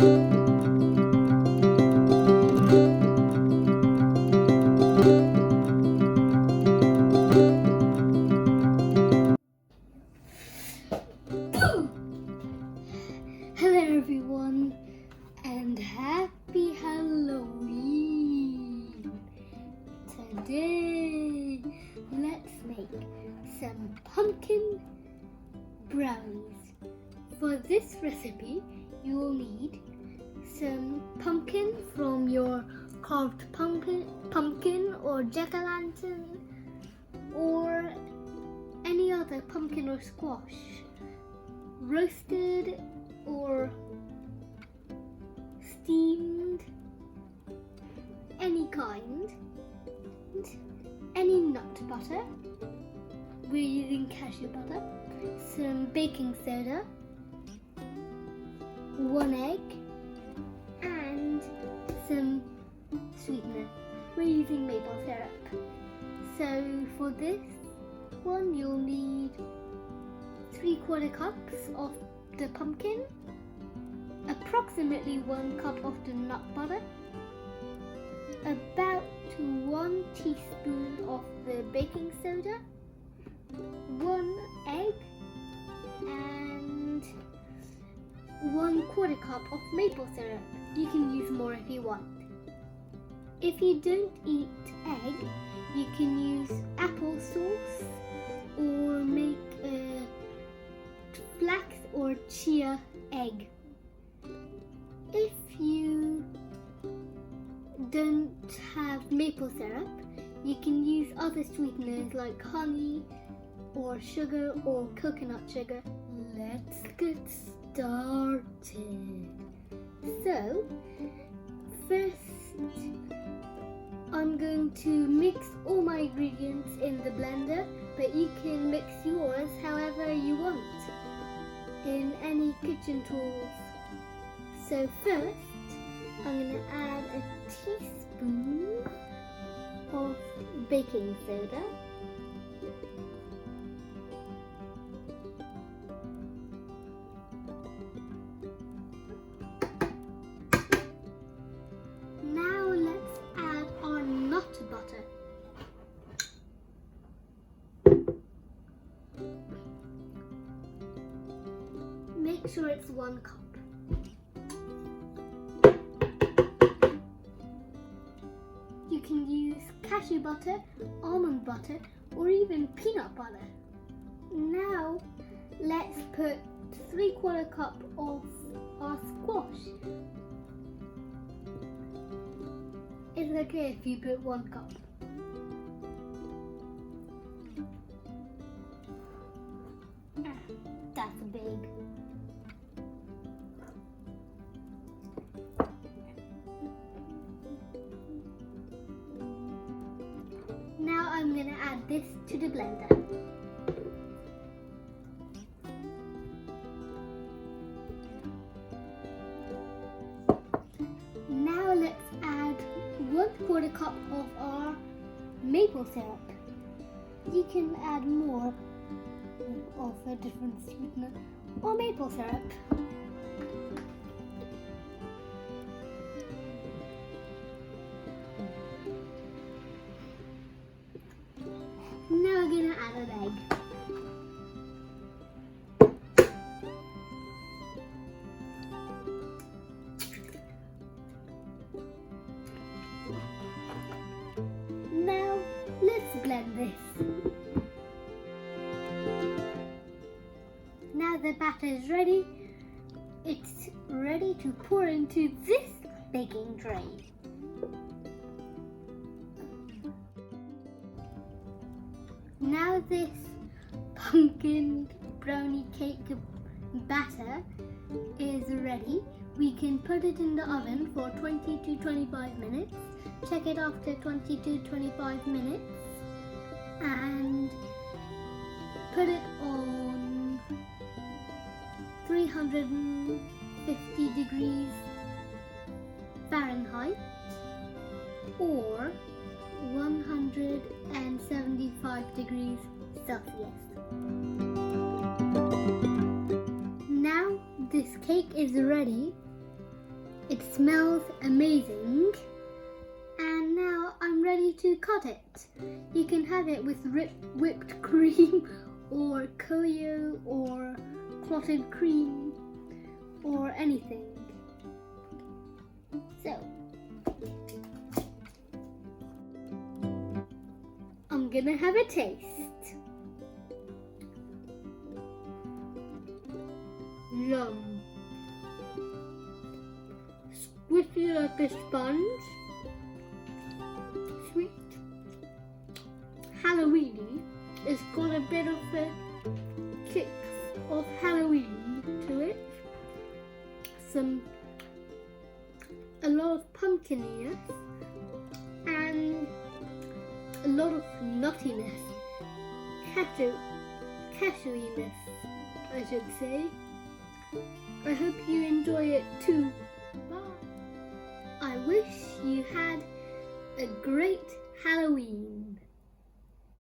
Hello everyone, and happy Halloween! Today, let's make some pumpkin brownies. For this recipe, you will need some pumpkin from your carved pumpkin or jack-o'-lantern, or any other pumpkin or squash, roasted or steamed, any kind, any nut butter. We're using cashew butter, some baking soda, 1 egg, and some sweetener. We're using maple syrup. So for this one, you'll need 3/4 cups of the pumpkin, approximately 1 cup of the nut butter, about 1 teaspoon of the baking soda, 1 egg, and 1/4 cup of maple syrup. You can use more if you want. If you don't eat egg, you can use applesauce or make a flax or chia egg. If you don't have maple syrup, you can use other sweeteners like honey or sugar or coconut sugar. Let's get started. So, first I'm going to mix all my ingredients in the blender, but you can mix yours however you want in any kitchen tools. So first, I'm going to add a teaspoon of baking soda, now let's add our nut butter. Make sure it's 1 cup. You can use cashew butter, almond butter, or even peanut butter. Now let's put 3/4 cup of our squash. It's okay if you put 1 cup. That's big. Now I'm going to add this to the blender. Now let's add 1/4 cup of our maple syrup. You can add more of a different sweetener or maple syrup. Now we're going to add an egg. Now let's blend this. Now the batter is ready. It's ready to pour into this baking tray. Now this pumpkin brownie cake batter is ready. We can put it in the oven for 20 to 25 minutes. Check it after 20 to 25 minutes and put it on 350 degrees Fahrenheit or 175 degrees Celsius. Now this cake is ready. It smells amazing. And now I'm ready to cut it. You can have it with whipped cream or Koyo or clotted cream or anything. So, I'm gonna have a taste. Yum. Squishy like a sponge. Sweet. Halloweeeeeen. It's got a bit of a kick of Halloween to it. A lot of pumpkininess and a lot of nuttiness, cashewiness, I should say. I hope you enjoy it too. Bye. I wish you had a great Halloween.